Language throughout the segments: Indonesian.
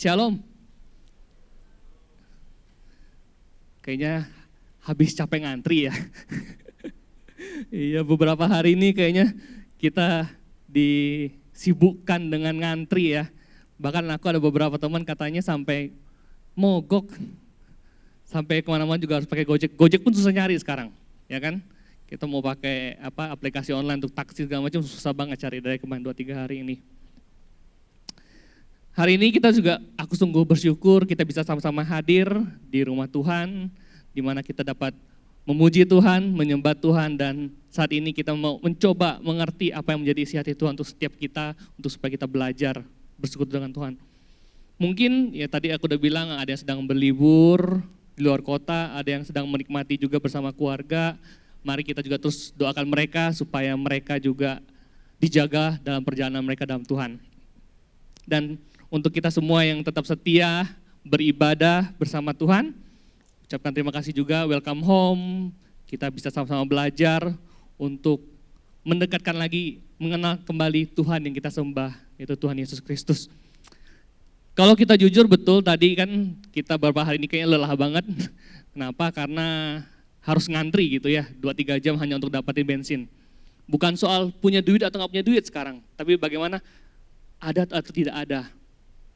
Shalom. Kayaknya habis capek ngantri ya. Iya, beberapa hari ini kayaknya kita disibukkan dengan ngantri ya. Bahkan aku ada beberapa teman katanya sampai mogok. Sampai kemana-mana juga harus pakai Gojek. Gojek pun susah nyari sekarang, ya kan? Kita mau pakai aplikasi online untuk taksi segala macam susah banget cari dari kemarin 2-3 hari ini. Hari ini kita juga, aku sungguh bersyukur kita bisa sama-sama hadir di rumah Tuhan, di mana kita dapat memuji Tuhan, menyembah Tuhan, dan saat ini kita mau mencoba mengerti apa yang menjadi isi hati Tuhan untuk setiap kita, untuk supaya kita belajar bersekutu dengan Tuhan. Mungkin ya tadi aku udah bilang ada yang sedang berlibur di luar kota, ada yang sedang menikmati juga bersama keluarga. Mari kita juga terus doakan mereka supaya mereka juga dijaga dalam perjalanan mereka dalam Tuhan. Dan untuk kita semua yang tetap setia beribadah bersama Tuhan, ucapkan terima kasih juga, welcome home. Kita bisa sama-sama belajar untuk mendekatkan lagi, mengenal kembali Tuhan yang kita sembah, yaitu Tuhan Yesus Kristus. Kalau kita jujur betul tadi kan kita beberapa hari ini kayaknya lelah banget. Kenapa? Karena harus ngantri gitu ya, 2-3 jam hanya untuk dapatin bensin. Bukan soal punya duit atau nggak punya duit sekarang, tapi bagaimana ada atau tidak ada.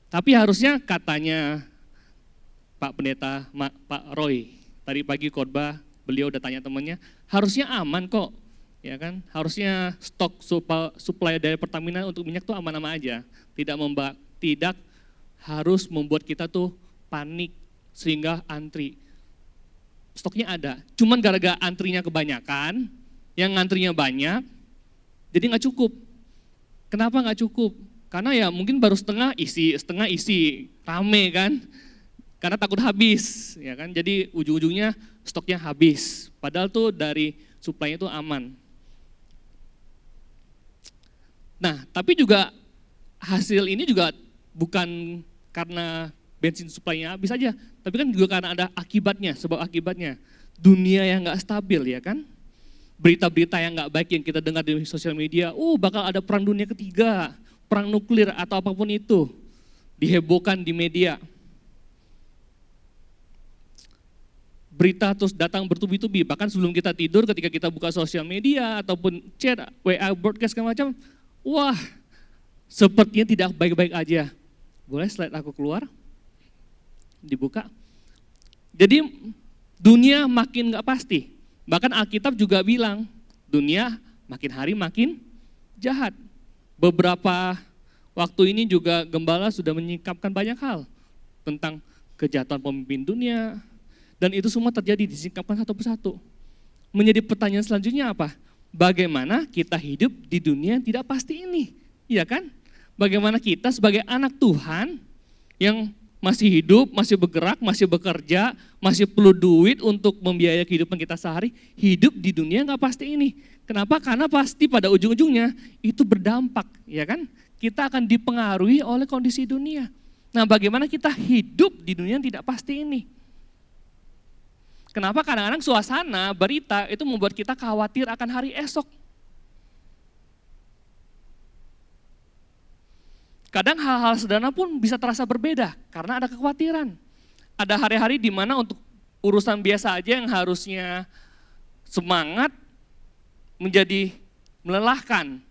Tapi harusnya katanya Pak Pendeta, Pak Roy, tadi pagi khotbah beliau udah tanya temannya, harusnya aman kok, ya kan? Harusnya stok supply dari Pertamina untuk minyak tuh aman-aman aja, tidak harus membuat kita tuh panik sehingga antri. Stoknya ada, cuman gara-gara antrinya kebanyakan, yang antrinya banyak, jadi nggak cukup. Kenapa nggak cukup? Karena ya mungkin baru setengah isi, rame kan, karena takut habis, ya kan. Jadi ujung-ujungnya stoknya habis, padahal tuh dari suplainya tuh aman. Nah, tapi juga hasil ini juga bukan karena bensin suplainya habis aja, tapi kan juga karena ada akibatnya, sebab akibatnya. Dunia yang nggak stabil, ya kan. Berita-berita yang nggak baik yang kita dengar di sosial media, bakal ada perang dunia ketiga, perang nuklir atau apapun itu, dihebohkan di media. Berita terus datang bertubi-tubi, bahkan sebelum kita tidur ketika kita buka sosial media ataupun chat, WA, broadcast segala macam, wah sepertinya tidak baik-baik aja. Boleh slide aku keluar? Dibuka. Jadi dunia makin gak pasti, bahkan Alkitab juga bilang dunia makin hari makin jahat. Beberapa waktu ini juga gembala sudah menyingkapkan banyak hal tentang kejahatan pemimpin dunia, dan itu semua terjadi disingkapkan satu persatu. Menjadi pertanyaan selanjutnya apa? Bagaimana kita hidup di dunia yang tidak pasti ini? Iya kan? Bagaimana kita sebagai anak Tuhan yang masih hidup, masih bergerak, masih bekerja, masih perlu duit untuk membiayai kehidupan kita sehari, hidup di dunia yang gak pasti ini. Kenapa? Karena pasti pada ujung-ujungnya itu berdampak, ya kan? Kita akan dipengaruhi oleh kondisi dunia. Nah, bagaimana kita hidup di dunia yang tidak pasti ini? Kenapa kadang-kadang suasana, berita itu membuat kita khawatir akan hari esok? Kadang hal-hal sederhana pun bisa terasa berbeda karena ada kekhawatiran. Ada hari-hari di mana untuk urusan biasa aja yang harusnya semangat menjadi melelahkan.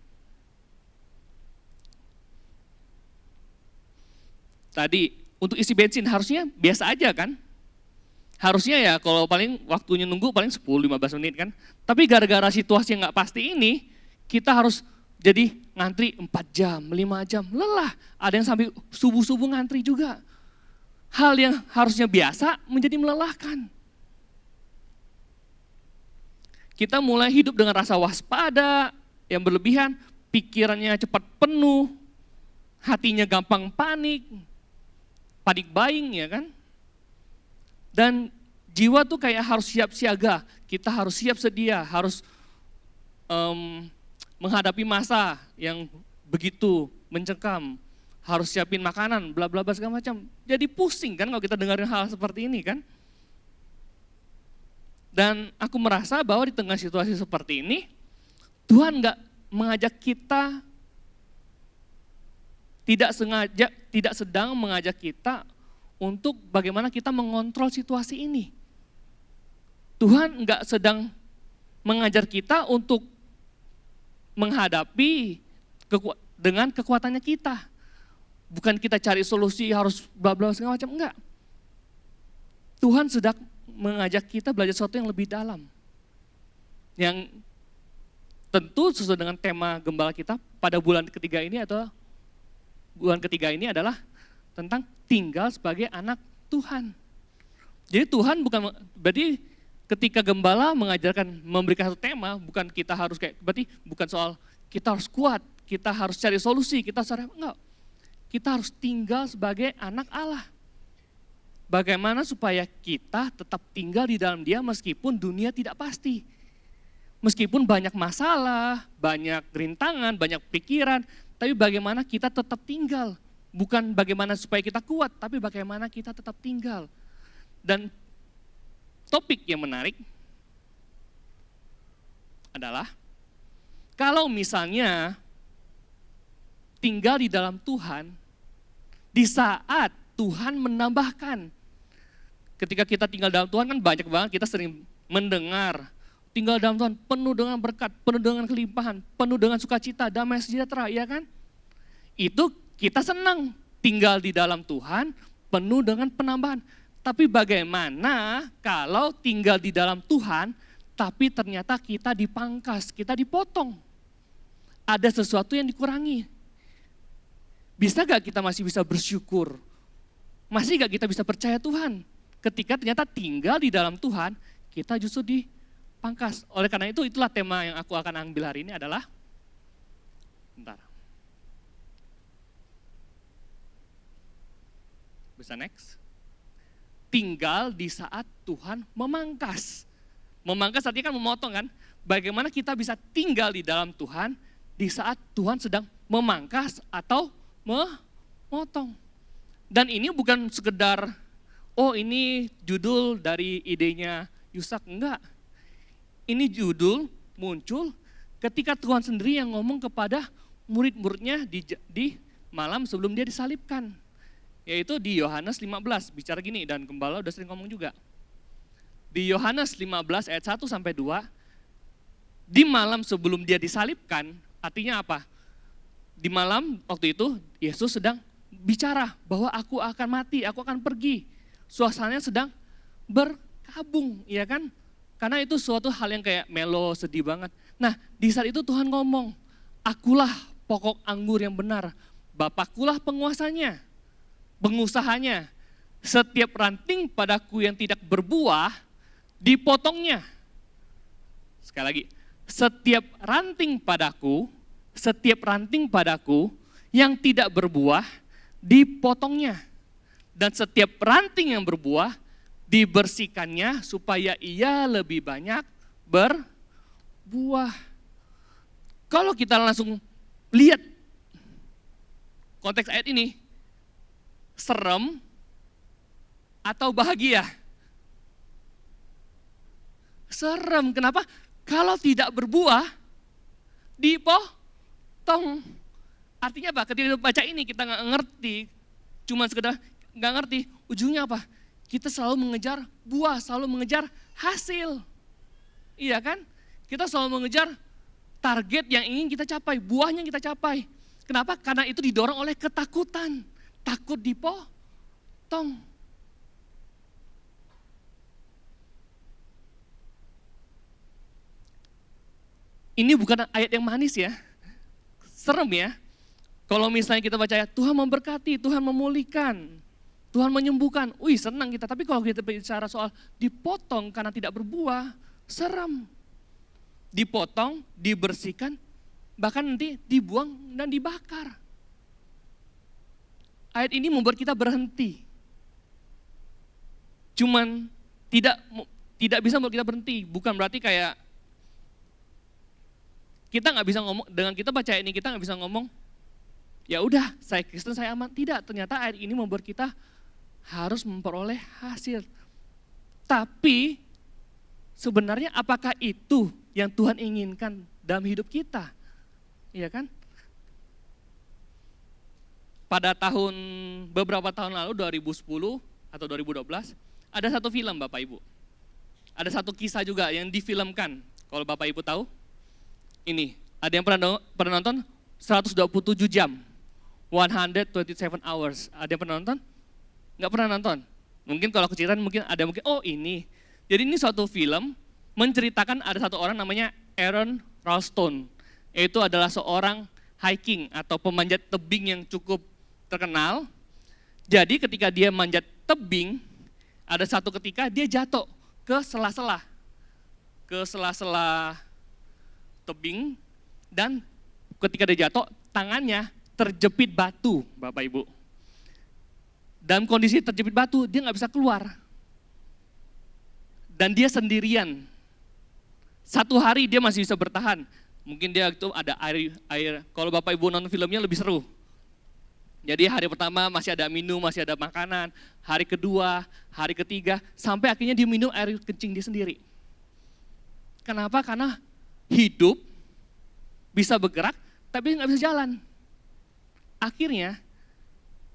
Tadi untuk isi bensin harusnya biasa aja kan? Harusnya ya kalau paling waktunya nunggu paling 10-15 menit kan. Tapi gara-gara situasi yang gak pasti ini, kita harus jadi ngantri 4 jam, 5 jam, lelah. Ada yang sampai subuh-subuh ngantri juga. Hal yang harusnya biasa menjadi melelahkan. Kita mulai hidup dengan rasa waspada yang berlebihan, pikirannya cepat penuh, hatinya gampang panik buying, ya kan. Dan jiwa tuh kayak harus siap siaga, kita harus siap sedia, harus menghadapi masa yang begitu mencekam, harus siapin makanan, bla bla bla segala macam. Jadi pusing kan kalau kita dengerin hal seperti ini kan. Dan aku merasa bahwa di tengah situasi seperti ini, Tuhan gak mengajak kita tidak sedang mengajak kita untuk bagaimana kita mengontrol situasi ini. Tuhan enggak sedang mengajar kita untuk menghadapi dengan kekuatannya kita. Bukan kita cari solusi harus bla bla segala macam, enggak. Tuhan sedang mengajak kita belajar sesuatu yang lebih dalam. Yang tentu sesuai dengan tema gembala kita pada bulan ketiga ini adalah tentang tinggal sebagai anak Tuhan. Jadi Tuhan bukan berarti ketika gembala mengajarkan memberikan satu tema, bukan kita harus berarti bukan soal kita harus kuat, kita harus cari solusi, enggak. Kita harus tinggal sebagai anak Allah. Bagaimana supaya kita tetap tinggal di dalam Dia meskipun dunia tidak pasti. Meskipun banyak masalah, banyak rintangan, banyak pikiran, tapi bagaimana kita tetap tinggal. Bukan bagaimana supaya kita kuat, tapi bagaimana kita tetap tinggal. Dan topik yang menarik adalah kalau misalnya tinggal di dalam Tuhan, di saat Tuhan menambahkan. Ketika kita tinggal dalam Tuhan kan banyak banget kita sering mendengar, tinggal dalam Tuhan penuh dengan berkat, penuh dengan kelimpahan, penuh dengan sukacita, damai sejahtera, ya kan? Itu kita senang tinggal di dalam Tuhan penuh dengan penambahan. Tapi bagaimana kalau tinggal di dalam Tuhan, tapi ternyata kita dipangkas, kita dipotong. Ada sesuatu yang dikurangi. Bisa gak kita masih bisa bersyukur? Masih gak kita bisa percaya Tuhan? Ketika ternyata tinggal di dalam Tuhan, kita justru dipangkas. Oleh karena itu, itulah tema yang aku akan ambil hari ini adalah, bisa next? Tinggal di saat Tuhan memangkas. Memangkas artinya kan memotong kan? Bagaimana kita bisa tinggal di dalam Tuhan di saat Tuhan sedang memangkas atau memotong. Dan ini bukan sekedar, oh ini judul dari idenya Yusak, enggak. Ini judul muncul ketika Tuhan sendiri yang ngomong kepada murid-muridnya di malam sebelum dia disalibkan. Yaitu di Yohanes 15, bicara gini, dan gembala udah sering ngomong juga. Di Yohanes 15 ayat 1 sampai 2, di malam sebelum dia disalibkan, artinya apa? Di malam waktu itu Yesus sedang bicara bahwa aku akan mati, aku akan pergi. Suasananya sedang berkabung, ya kan? Karena itu suatu hal yang kayak melo, sedih banget. Nah, di saat itu Tuhan ngomong, akulah pokok anggur yang benar, Bapakkulah penguasanya, pengusahanya. Setiap ranting padaku yang tidak berbuah, dipotongnya. Sekali lagi, setiap ranting padaku yang tidak berbuah, dipotongnya. Dan setiap ranting yang berbuah, dibersihkannya supaya ia lebih banyak berbuah. Kalau kita langsung lihat konteks ayat ini, serem atau bahagia? Serem, kenapa? Kalau tidak berbuah, dipotong. Artinya apa? Ketika baca ini kita nggak ngerti, cuma sekedar nggak ngerti, ujungnya apa? Kita selalu mengejar buah, selalu mengejar hasil. Iya kan? Kita selalu mengejar target yang ingin kita capai, buahnya yang kita capai. Kenapa? Karena itu didorong oleh ketakutan, takut dipotong. Ini bukan ayat yang manis ya, serem ya. Kalau misalnya kita baca ayat, Tuhan memberkati, Tuhan memulihkan, Tuhan menyembuhkan, wih senang kita. Tapi kalau kita bicara soal dipotong karena tidak berbuah, serem. Dipotong, dibersihkan, bahkan nanti dibuang dan dibakar. Ayat ini membuat kita berhenti. Cuman tidak bisa membuat kita berhenti, bukan berarti kayak kita nggak bisa ngomong, dengan kita baca ayat ini kita nggak bisa ngomong, ya udah saya Kristen saya aman. Tidak, ternyata ayat ini membuat kita harus memperoleh hasil. Tapi sebenarnya apakah itu yang Tuhan inginkan dalam hidup kita? Iya kan? pada beberapa tahun lalu 2010 atau 2012 ada satu film Bapak Ibu. Ada satu kisah juga yang difilmkan. Kalau Bapak Ibu tahu, ini ada yang pernah nonton 127 jam, 127 hours. Ada yang pernah nonton? Nggak pernah nonton. Mungkin kalau aku ceritain mungkin ada oh ini. Jadi ini suatu film menceritakan ada satu orang namanya Aaron Ralston. Yaitu adalah seorang hiking atau pemanjat tebing yang cukup terkenal. Jadi ketika dia manjat tebing, ada satu ketika dia jatuh ke sela-sela tebing, dan ketika dia jatuh, tangannya terjepit batu, Bapak Ibu. Dalam kondisi terjepit batu, dia nggak bisa keluar. Dan dia sendirian. 1 hari dia masih bisa bertahan. Mungkin dia itu ada air. Kalau Bapak Ibu nonton filmnya lebih seru. Jadi hari pertama masih ada minum, masih ada makanan. Hari kedua, hari ketiga, sampai akhirnya dia minum air kencing dia sendiri. Kenapa? Karena hidup bisa bergerak, tapi nggak bisa jalan. Akhirnya,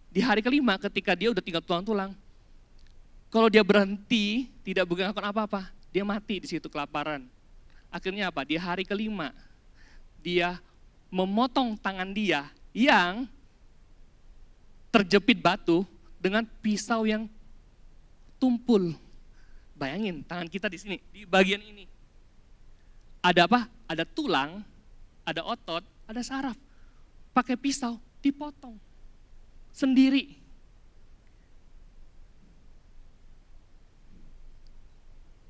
di hari kelima ketika dia udah tinggal tulang-tulang, kalau dia berhenti, tidak melakukan apa-apa, dia mati di situ kelaparan. Akhirnya apa? Di hari kelima, dia memotong tangan dia yang terjepit batu dengan pisau yang tumpul. Bayangin tangan kita di sini, di bagian ini. Ada apa? Ada tulang, ada otot, ada saraf. Pakai pisau, dipotong. Sendiri.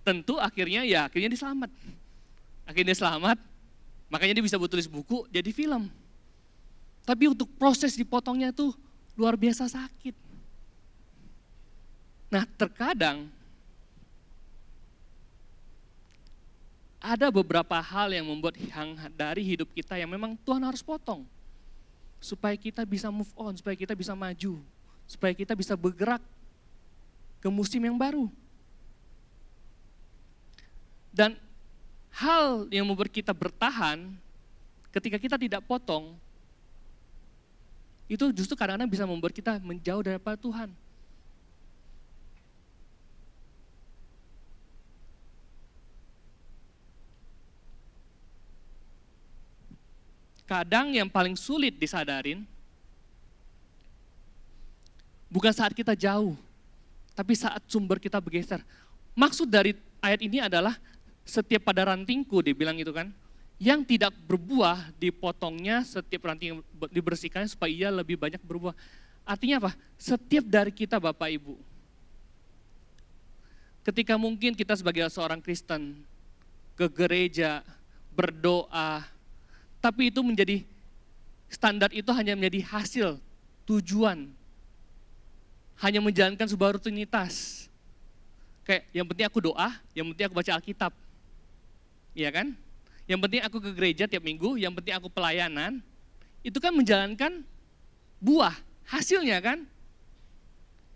Tentu akhirnya dia selamat. Akhirnya dia selamat, makanya dia bisa tulis buku, jadi film. Tapi untuk proses dipotongnya itu luar biasa sakit. Nah, terkadang ada beberapa hal yang membuat dari hidup kita yang memang Tuhan harus potong. Supaya kita bisa move on, supaya kita bisa maju, supaya kita bisa bergerak ke musim yang baru. Dan hal yang membuat kita bertahan ketika kita tidak potong, itu justru kadang-kadang bisa membuat kita menjauh daripada Tuhan. Kadang yang paling sulit disadarin, bukan saat kita jauh, tapi saat sumber kita bergeser. Maksud dari ayat ini adalah, setiap pada rantingku, dibilang itu kan, yang tidak berbuah dipotongnya, setiap ranting dibersihkan supaya ia lebih banyak berbuah. Artinya apa? Setiap dari kita Bapak Ibu, ketika mungkin kita sebagai seorang Kristen, ke gereja, berdoa, tapi itu menjadi, standar itu hanya menjadi hasil, tujuan. Hanya menjalankan sebuah rutinitas. Kayak yang penting aku doa, yang penting aku baca Alkitab. Iya kan? Yang penting aku ke gereja tiap minggu, yang penting aku pelayanan. Itu kan menjalankan buah, hasilnya kan?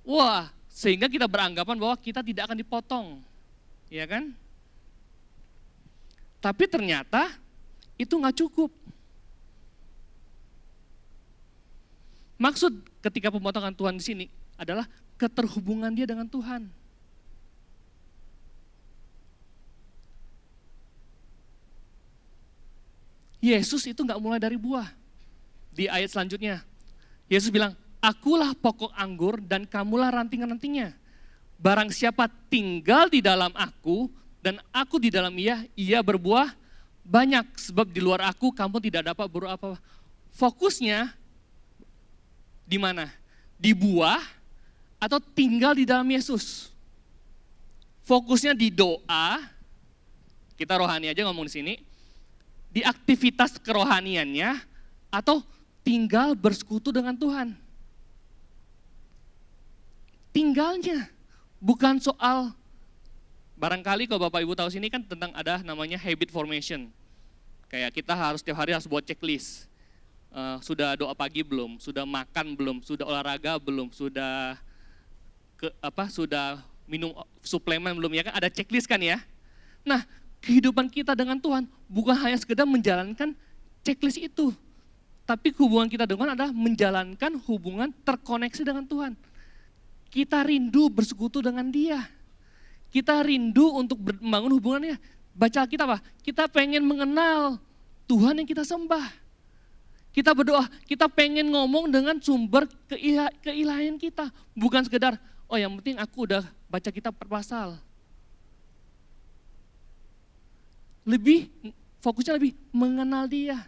Wah, sehingga kita beranggapan bahwa kita tidak akan dipotong. Iya kan? Tapi ternyata itu nggak cukup. Maksud ketika pemotongan Tuhan di sini adalah keterhubungan dia dengan Tuhan. Yesus itu nggak mulai dari buah. Di ayat selanjutnya, Yesus bilang, akulah pokok anggur dan kamulah ranting-rantingnya. Barang siapa tinggal di dalam aku dan aku di dalam ia berbuah banyak, sebab di luar aku kamu tidak dapat berbuah apa-apa. Fokusnya di mana? Di buah atau tinggal di dalam Yesus? Fokusnya di doa, kita rohani aja ngomong di sini, di aktivitas kerohaniannya, atau tinggal bersekutu dengan Tuhan. Tinggalnya, bukan soal, barangkali kalau Bapak Ibu tahu sini kan tentang ada namanya habit formation. Kayak kita harus setiap hari harus buat checklist. Sudah doa pagi belum? Sudah makan belum? Sudah olahraga belum? Sudah sudah minum suplemen belum? Ya kan ada checklist kan ya. Nah, kehidupan kita dengan Tuhan bukan hanya sekedar menjalankan checklist itu, Tapi hubungan kita dengan adalah menjalankan hubungan terkoneksi dengan Tuhan. Kita rindu bersekutu dengan Dia. Kita rindu untuk membangun hubungannya. Baca kita apa? Kita pengen mengenal Tuhan yang kita sembah. Kita berdoa, kita pengen ngomong dengan sumber keilahian kita. Bukan sekedar, oh yang penting aku udah baca kitab per pasal. Fokusnya lebih mengenal Dia.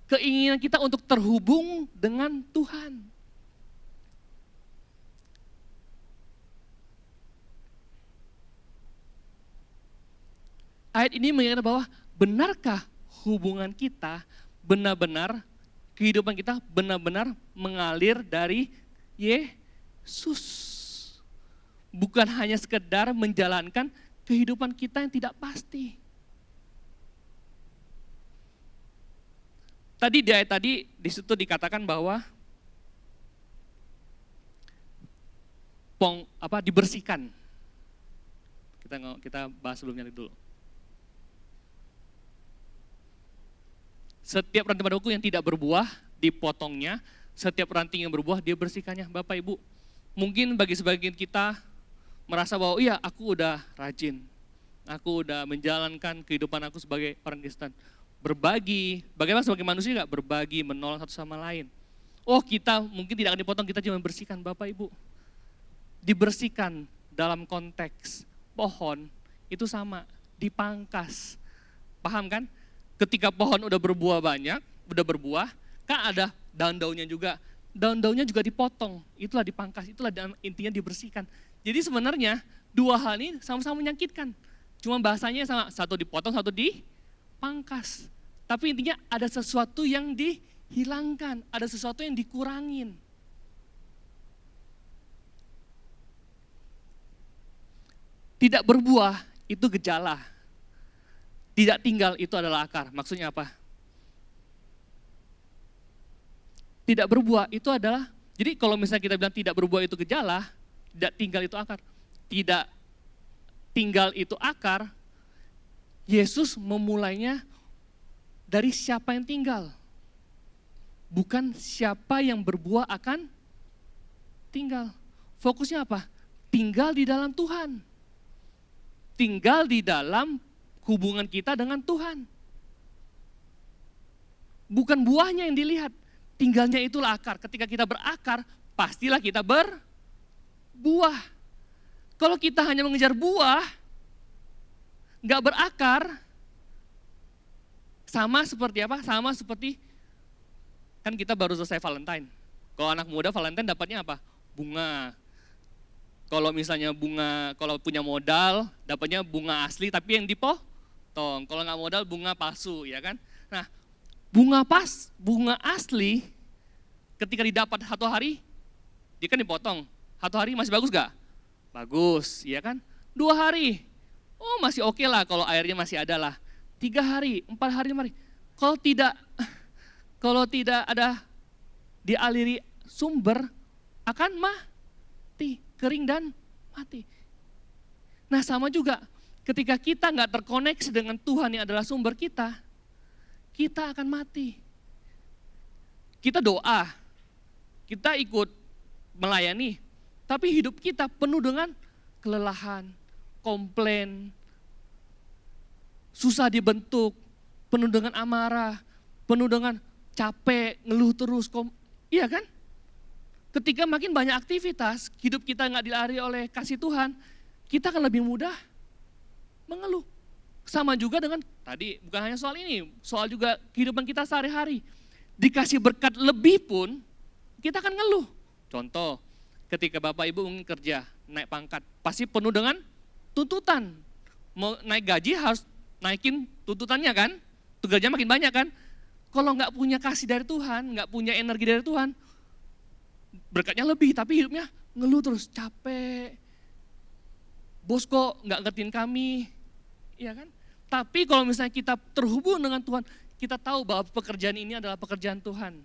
Keinginan kita untuk terhubung dengan Tuhan. Ayat ini mengingatkan bahwa benarkah hubungan kita benar-benar, kehidupan kita benar-benar mengalir dari Yesus. Bukan hanya sekedar menjalankan kehidupan kita yang tidak pasti. Tadi di ayat tadi di situ dikatakan bahwa dibersihkan. Kita bahas sebelumnya dulu. Setiap ranting pada buku yang tidak berbuah dipotongnya, setiap ranting yang berbuah dia bersihkannya. Bapak Ibu, mungkin bagi sebagian kita merasa bahwa iya aku udah rajin, aku udah menjalankan kehidupan aku sebagai orang Kristen. Berbagi, bagaimana sebagai manusia gak berbagi, menolong satu sama lain. Oh kita mungkin tidak akan dipotong, kita cuma bersihkan. Bapak Ibu, dibersihkan dalam konteks pohon itu sama, dipangkas. Paham kan? Ketika pohon udah berbuah banyak, udah berbuah, kan ada daun-daunnya juga. Daun-daunnya juga dipotong, itulah dipangkas, itulah intinya dibersihkan. Jadi sebenarnya dua hal ini sama-sama menyakitkan. Cuma bahasanya sama, satu dipotong, satu dipangkas. Tapi intinya ada sesuatu yang dihilangkan, ada sesuatu yang dikurangin. Tidak berbuah itu gejala. Tidak tinggal itu adalah akar. Maksudnya apa? Tidak berbuah itu adalah, jadi kalau misalnya kita bilang tidak berbuah itu gejala, tidak tinggal itu akar. Tidak tinggal itu akar, Yesus memulainya dari siapa yang tinggal. Bukan siapa yang berbuah akan tinggal. Fokusnya apa? Tinggal di dalam Tuhan. Tinggal di dalam hubungan kita dengan Tuhan. Bukan buahnya yang dilihat, tinggalnya itulah akar. Ketika kita berakar, pastilah kita berbuah. Kalau kita hanya mengejar buah, nggak berakar, sama seperti apa? Sama seperti, kan kita baru selesai Valentine. Kalau anak muda Valentine dapatnya apa? Bunga. Kalau misalnya bunga, kalau punya modal, dapatnya bunga asli tapi yang dipotong. Kalau nggak modal, bunga palsu, ya kan? Nah, bunga asli, ketika didapat satu hari, dia kan dipotong. Satu hari masih bagus gak? Bagus, ya kan? 2 hari, oh masih oke lah kalau airnya masih ada lah. 3 hari, 4 hari, 5 hari. Kalau tidak ada dialiri sumber, akan mati, kering dan mati. Nah sama juga, ketika kita nggak terkoneksi dengan Tuhan yang adalah sumber kita akan mati. Kita doa, kita ikut melayani, tapi hidup kita penuh dengan kelelahan, komplain, susah dibentuk, penuh dengan amarah, penuh dengan capek, ngeluh terus, iya kan? Ketika makin banyak aktivitas, hidup kita nggak dilari oleh kasih Tuhan, kita akan lebih mudah mengeluh. Sama juga dengan tadi, bukan hanya soal ini, soal juga kehidupan kita sehari-hari. Dikasih berkat lebih pun, kita akan ngeluh. Contoh, ketika Bapak Ibu ingin kerja, naik pangkat, pasti penuh dengan tuntutan. Mau naik gaji harus naikin tuntutannya kan, tugasnya makin banyak kan. Kalau nggak punya kasih dari Tuhan, nggak punya energi dari Tuhan, berkatnya lebih, tapi hidupnya ngeluh terus, capek. Bos kok nggak ngertiin kami, iya kan? Tapi kalau misalnya kita terhubung dengan Tuhan, kita tahu bahwa pekerjaan ini adalah pekerjaan Tuhan.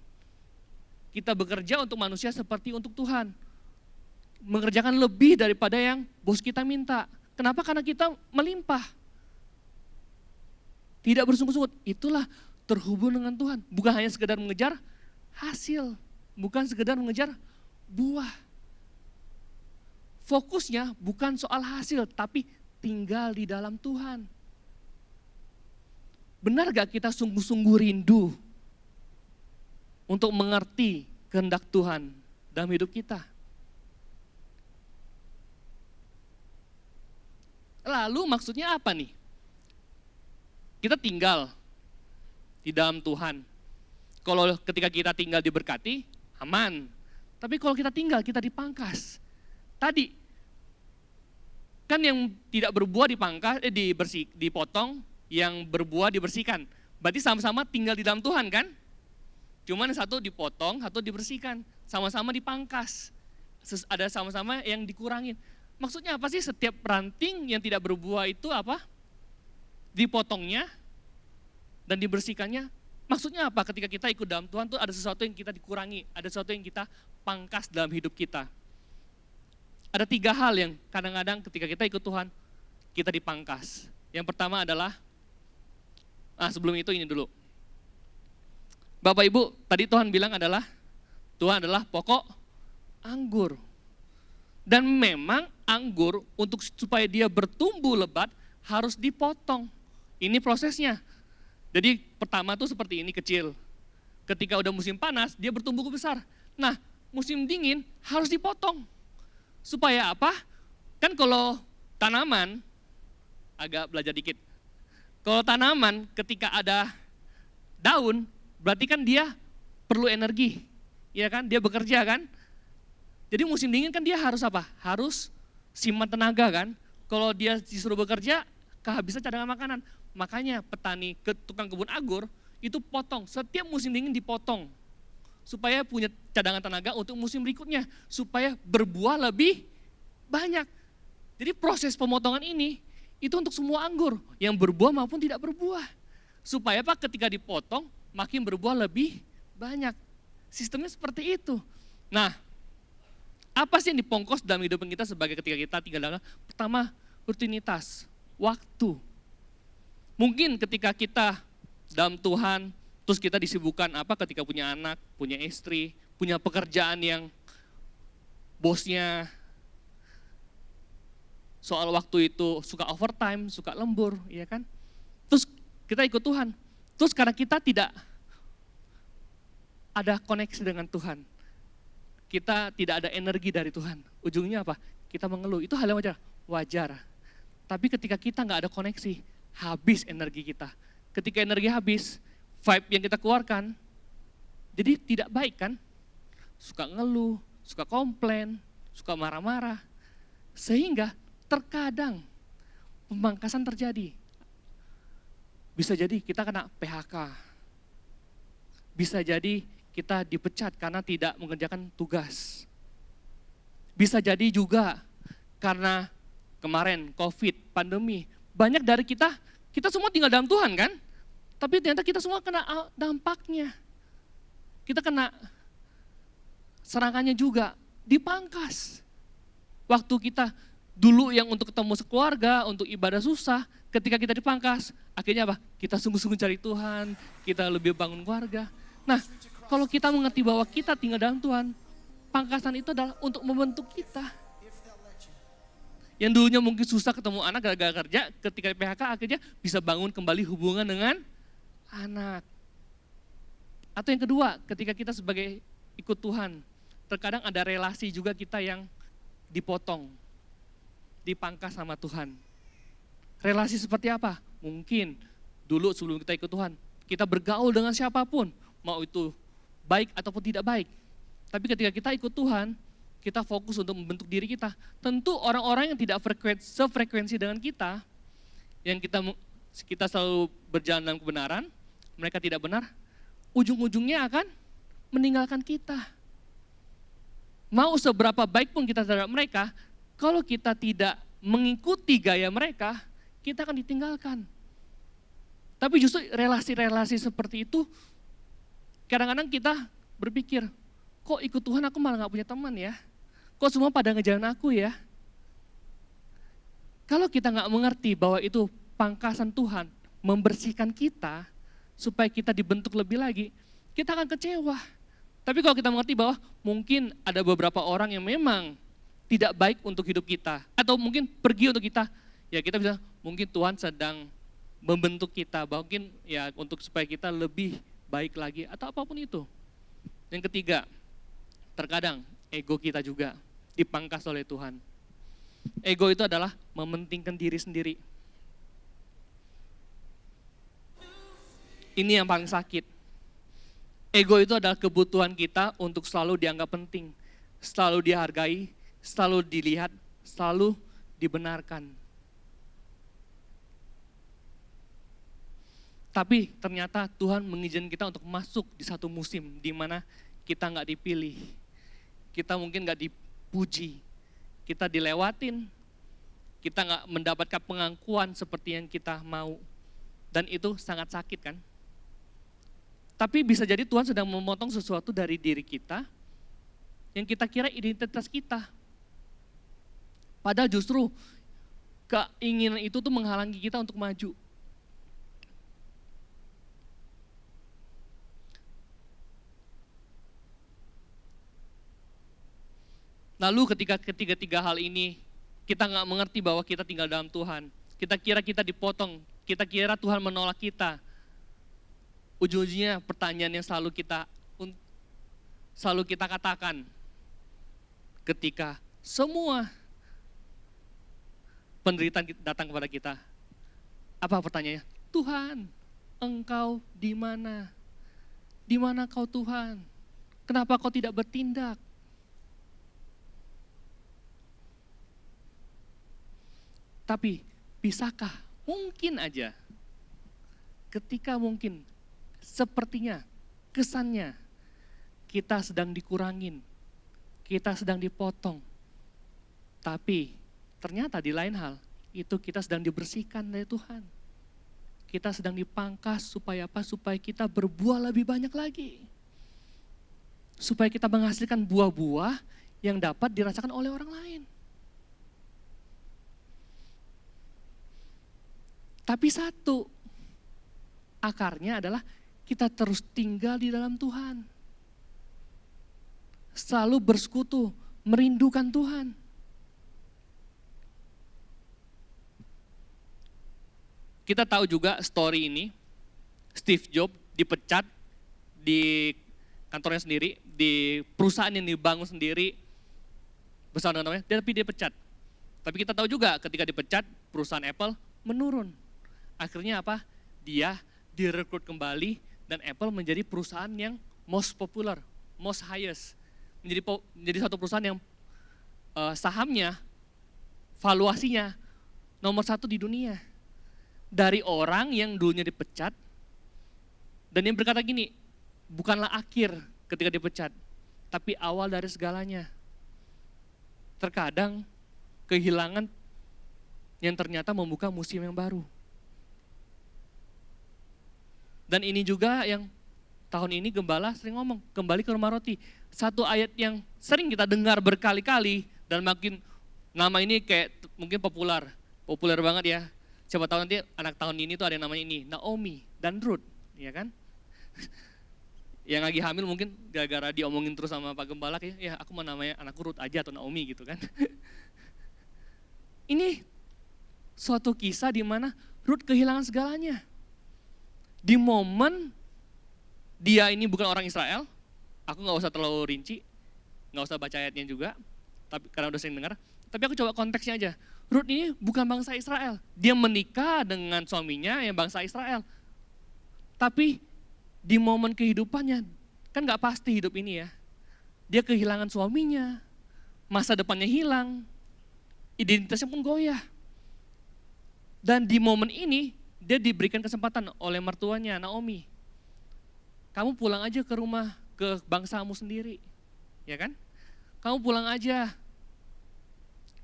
Kita bekerja untuk manusia seperti untuk Tuhan. Mengerjakan lebih daripada yang bos kita minta. Kenapa? Karena kita melimpah. Tidak bersungguh-sungguh, itulah terhubung dengan Tuhan. Bukan hanya sekedar mengejar hasil, bukan sekedar mengejar buah. Fokusnya bukan soal hasil, tapi tinggal di dalam Tuhan. Benar gak kita sungguh-sungguh rindu untuk mengerti kehendak Tuhan dalam hidup kita? Lalu maksudnya apa nih? Kita tinggal di dalam Tuhan. Kalau ketika kita tinggal diberkati, aman. Tapi kalau kita tinggal, kita dipangkas. Tadi, kan yang tidak berbuah dipotong, yang berbuah dibersihkan. Berarti sama-sama tinggal di dalam Tuhan kan? Cuman satu dipotong, satu dibersihkan. Sama-sama dipangkas. Ada sama-sama yang dikurangin. Maksudnya apa sih setiap ranting yang tidak berbuah itu apa? Dipotongnya dan dibersihkannya. Maksudnya apa? Ketika kita ikut dalam Tuhan tuh ada sesuatu yang kita dikurangi, ada sesuatu yang kita pangkas dalam hidup kita. Ada 3 hal yang kadang-kadang ketika kita ikut Tuhan, kita dipangkas. Yang pertama adalah, sebelum itu ini dulu. Bapak Ibu, tadi Tuhan bilang Tuhan adalah pokok anggur. Dan memang anggur supaya dia bertumbuh lebat harus dipotong. Ini prosesnya. Jadi pertama tuh seperti ini kecil. Ketika udah musim panas, dia bertumbuh besar. Nah, musim dingin harus dipotong. Supaya apa? Kan kalau tanaman, agak belajar dikit. Kalau tanaman ketika ada daun, berarti kan dia perlu energi. Ya kan? Dia bekerja kan? Jadi musim dingin kan dia harus apa? Harus simpan tenaga kan? Kalau dia disuruh bekerja, kehabisan cadangan makanan. Makanya petani, tukang kebun anggur, itu potong. Setiap musim dingin dipotong. Supaya punya cadangan tenaga untuk musim berikutnya. Supaya berbuah lebih banyak. Jadi proses pemotongan ini, itu untuk semua anggur. Yang berbuah maupun tidak berbuah. Supaya Pak ketika dipotong, makin berbuah lebih banyak. Sistemnya seperti itu. Nah, apa sih yang dipongkos dalam hidup kita sebagai ketika kita tinggal dalam? Pertama, rutinitas, waktu. Mungkin ketika kita dalam Tuhan, terus kita disibukkan ketika punya anak, punya istri, punya pekerjaan yang bosnya soal waktu itu suka overtime, suka lembur, ya kan? Terus kita ikut Tuhan. Terus karena kita tidak ada koneksi dengan Tuhan, kita tidak ada energi dari Tuhan. Ujungnya apa? Kita mengeluh. Itu hal yang wajar. Tapi ketika kita nggak ada koneksi, habis energi kita. Ketika energi habis, vibe yang kita keluarkan, jadi tidak baik kan? Suka ngeluh, suka komplain, suka marah-marah. Sehingga terkadang pemangkasan terjadi. Bisa jadi kita kena PHK. Bisa jadi kita dipecat karena tidak mengerjakan tugas. Bisa jadi juga karena kemarin COVID, pandemi, banyak dari kita semua tinggal dalam Tuhan kan? Tapi ternyata kita semua kena dampaknya. Kita kena serangannya juga, dipangkas. Waktu kita dulu yang untuk ketemu sekeluarga, untuk ibadah susah, ketika kita dipangkas, akhirnya apa? Kita sungguh-sungguh cari Tuhan, kita lebih bangun keluarga. Nah, kalau kita mengerti bahwa kita tinggal dalam Tuhan, pangkasan itu adalah untuk membentuk kita. Yang dulunya mungkin susah ketemu anak gara-gara kerja, ketika PHK akhirnya bisa bangun kembali hubungan dengan anak. Atau yang kedua, ketika kita sebagai ikut Tuhan, terkadang ada relasi juga kita yang dipotong, dipangkas sama Tuhan. Relasi seperti apa? Mungkin dulu sebelum kita ikut Tuhan, kita bergaul dengan siapapun, mau itu baik ataupun tidak baik. Tapi ketika kita ikut Tuhan, kita fokus untuk membentuk diri kita. Tentu orang-orang yang tidak sefrekuensi dengan kita, yang kita selalu berjalan dalam kebenaran, mereka tidak benar, ujung-ujungnya akan meninggalkan kita. Mau seberapa baik pun kita terhadap mereka, kalau kita tidak mengikuti gaya mereka, kita akan ditinggalkan. Tapi justru relasi-relasi seperti itu, kadang-kadang kita berpikir, kok ikut Tuhan aku malah gak punya teman ya? Kok semua pada ngejalan aku ya? Kalau kita gak mengerti bahwa itu pangkasan Tuhan, membersihkan kita, supaya kita dibentuk lebih lagi, kita akan kecewa. Tapi kalau kita mengerti bahwa mungkin ada beberapa orang yang memang tidak baik untuk hidup kita, atau mungkin pergi untuk kita, ya kita bisa, mungkin Tuhan sedang membentuk kita, mungkin ya untuk supaya kita lebih baik lagi, atau apapun itu. Yang ketiga, terkadang ego kita juga dipangkas oleh Tuhan. Ego itu adalah mementingkan diri sendiri. Ini yang paling sakit. Ego itu adalah kebutuhan kita untuk selalu dianggap penting, selalu dihargai, selalu dilihat, selalu dibenarkan. Tapi ternyata Tuhan mengizinkan kita untuk masuk di satu musim di mana kita nggak dipilih, kita mungkin nggak dipuji, kita dilewatin, kita nggak mendapatkan pengakuan seperti yang kita mau, dan itu sangat sakit kan? Tapi bisa jadi Tuhan sedang memotong sesuatu dari diri kita yang kita kira identitas kita. Padahal justru keinginan itu tuh menghalangi kita untuk maju. Lalu ketika ketiga hal ini kita nggak mengerti bahwa kita tinggal dalam Tuhan, kita kira kita dipotong, kita kira Tuhan menolak kita. Ujung-ujungnya pertanyaan yang selalu kita katakan ketika semua penderitaan datang kepada kita. Apa pertanyaannya? Tuhan, Engkau di mana? Di mana Kau Tuhan? Kenapa Kau tidak bertindak? Tapi bisakah mungkin aja ketika mungkin sepertinya, kesannya, kita sedang dikurangin, kita sedang dipotong. Tapi ternyata di lain hal, itu kita sedang dibersihkan dari Tuhan. Kita sedang dipangkas supaya apa? Supaya kita berbuah lebih banyak lagi. Supaya kita menghasilkan buah-buah yang dapat dirasakan oleh orang lain. Tapi satu, akarnya adalah kita terus tinggal di dalam Tuhan. Selalu bersekutu, merindukan Tuhan. Kita tahu juga story ini, Steve Jobs dipecat di kantornya sendiri, di perusahaan yang dibangun sendiri, besar namanya, tapi dia pecat. Tapi kita tahu juga ketika dipecat, perusahaan Apple menurun. Akhirnya apa? Dia direkrut kembali, dan Apple menjadi perusahaan yang most popular, most highest. Menjadi satu perusahaan yang sahamnya, valuasinya nomor 1 di dunia. Dari orang yang dulunya dipecat, dan yang berkata gini, bukanlah akhir ketika dipecat, tapi awal dari segalanya. Terkadang kehilangan yang ternyata membuka musim yang baru. Dan ini juga yang tahun ini gembala sering ngomong, kembali ke rumah roti. Satu ayat yang sering kita dengar berkali-kali dan makin nama ini kayak mungkin populer banget ya. Siapa tahu nanti anak tahun ini tuh ada yang namanya ini, Naomi dan Ruth, ya kan? Yang lagi hamil mungkin gara-gara diomongin terus sama Pak Gembala, ya aku mau namanya anakku Ruth aja atau Naomi gitu kan. Ini suatu kisah di mana Ruth kehilangan segalanya. Di momen dia ini bukan orang Israel, aku gak usah terlalu rinci, gak usah baca ayatnya juga, tapi karena udah sering dengar. Tapi aku coba konteksnya aja. Ruth ini bukan bangsa Israel, dia menikah dengan suaminya yang bangsa Israel. Tapi di momen kehidupannya, kan gak pasti hidup ini ya. Dia kehilangan suaminya, masa depannya hilang, identitasnya pun goyah. Dan di momen ini, dia diberikan kesempatan oleh mertuanya, Naomi. Kamu pulang aja ke rumah, ke bangsamu sendiri. Ya kan? Kamu pulang aja.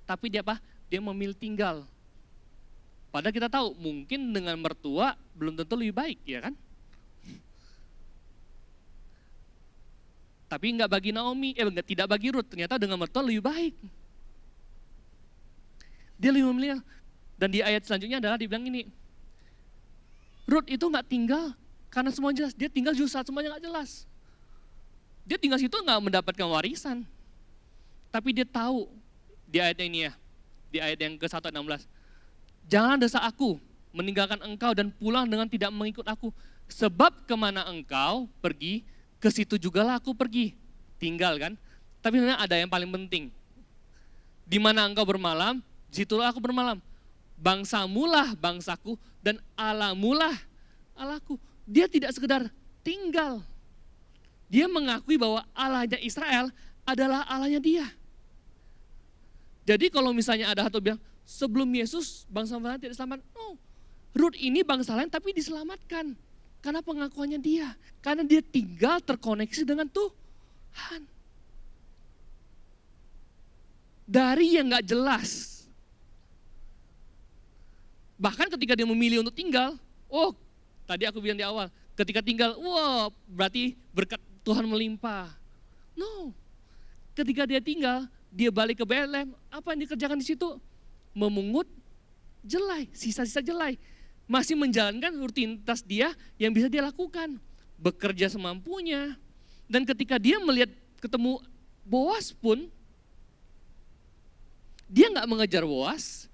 Tapi dia apa? Dia memilih tinggal. Padahal kita tahu, mungkin dengan mertua belum tentu lebih baik, ya kan? Tapi enggak bagi Naomi, tidak bagi Ruth, ternyata dengan mertua lebih baik. Dia lebih memilih. Dan di ayat selanjutnya adalah dibilang ini, Ruth itu nggak tinggal karena semuanya jelas, dia tinggal justru saat semuanya nggak jelas. Dia tinggal situ nggak mendapatkan warisan. Tapi dia tahu di ayat ini ya, di ayat yang ke-1:16. Jangan desak aku, meninggalkan engkau dan pulang dengan tidak mengikut aku. Sebab kemana engkau pergi, ke situ jugalah aku pergi. Tinggal kan? Tapi sebenarnya ada yang paling penting. Di mana engkau bermalam, situlah aku bermalam. Bangsamulah bangsaku dan Allahmulah Allahku. Dia tidak sekedar tinggal. Dia mengakui bahwa Allahnya Israel adalah Allahnya dia. Jadi kalau misalnya ada satu bilang, sebelum Yesus bangsa lain tidak selamat. No, Rut ini bangsa lain tapi diselamatkan. Karena pengakuannya dia. Karena dia tinggal terkoneksi dengan Tuhan. Dari yang gak jelas. Bahkan ketika dia memilih untuk tinggal, tadi aku bilang di awal, ketika tinggal, berarti berkat Tuhan melimpah. No, ketika dia tinggal, dia balik ke Betlehem, apa yang dikerjakan di situ? Memungut jelai, sisa-sisa jelai. Masih menjalankan rutinitas dia yang bisa dia lakukan. Bekerja semampunya. Dan ketika dia melihat ketemu Boas pun, dia nggak mengejar Boas,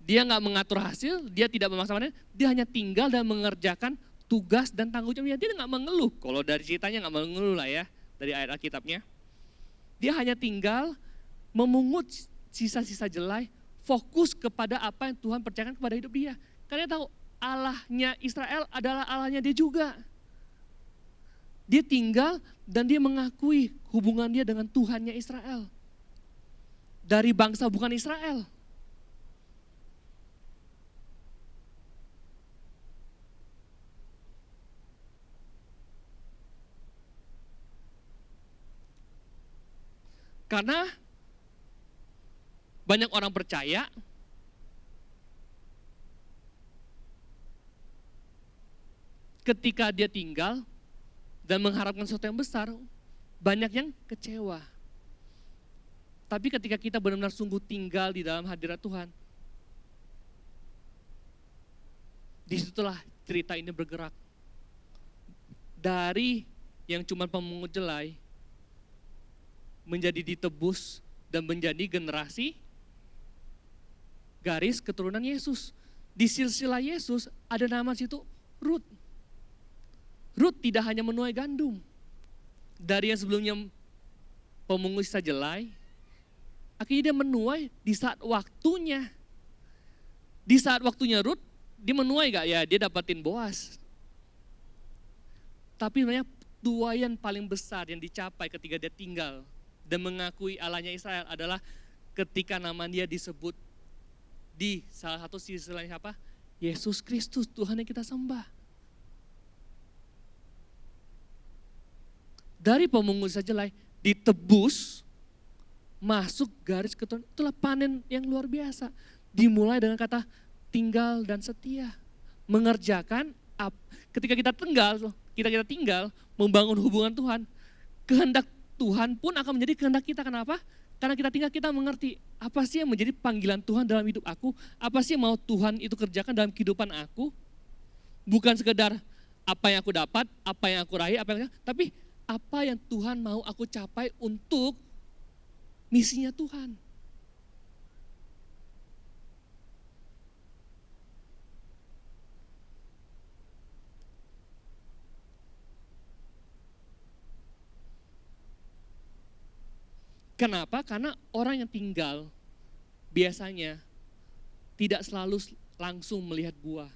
dia nggak mengatur hasil, dia tidak memaksa, dia hanya tinggal dan mengerjakan tugas dan tanggung jawabnya. Dia nggak mengeluh, kalau dari ceritanya nggak mengeluh lah ya, dari ayat Alkitabnya. Dia hanya tinggal memungut sisa-sisa jelai, fokus kepada apa yang Tuhan percayakan kepada hidup dia. Karena dia tahu Allahnya Israel adalah Allahnya dia juga. Dia tinggal dan dia mengakui hubungan dia dengan Tuhannya Israel. Dari bangsa bukan Israel. Karena banyak orang percaya ketika dia tinggal dan mengharapkan sesuatu yang besar, banyak yang kecewa. Tapi ketika kita benar-benar sungguh tinggal di dalam hadirat Tuhan, disitulah cerita ini bergerak. Dari yang cuma pemungut jelai, menjadi ditebus dan menjadi generasi garis keturunan Yesus. Di silsilah Yesus ada nama situ Rut. Rut tidak hanya menuai gandum. Dari yang sebelumnya pemungut sisa jelai, akhirnya dia menuai di saat waktunya. Di saat waktunya Rut, dia menuai gak? Ya dia dapatin Boas. Tapi sebenarnya tuaian paling besar yang dicapai ketika dia tinggal dan mengakui Allahnya Israel adalah ketika nama dia disebut di salah satu silsilahnya apa? Yesus Kristus, Tuhan yang kita sembah. Dari pemungut sisa jelai ditebus masuk garis keturunan. Itulah panen yang luar biasa. Dimulai dengan kata tinggal dan setia. Mengerjakan ketika kita tinggal membangun hubungan Tuhan, kehendak Tuhan pun akan menjadi kehendak kita. Kenapa? Karena kita tinggal, kita mengerti apa sih yang menjadi panggilan Tuhan dalam hidup aku, apa sih yang mau Tuhan itu kerjakan dalam kehidupan aku. Bukan sekedar apa yang aku dapat, apa yang aku raih, tapi apa yang Tuhan mau aku capai untuk misinya Tuhan. Kenapa? Karena orang yang tinggal biasanya tidak selalu langsung melihat buah.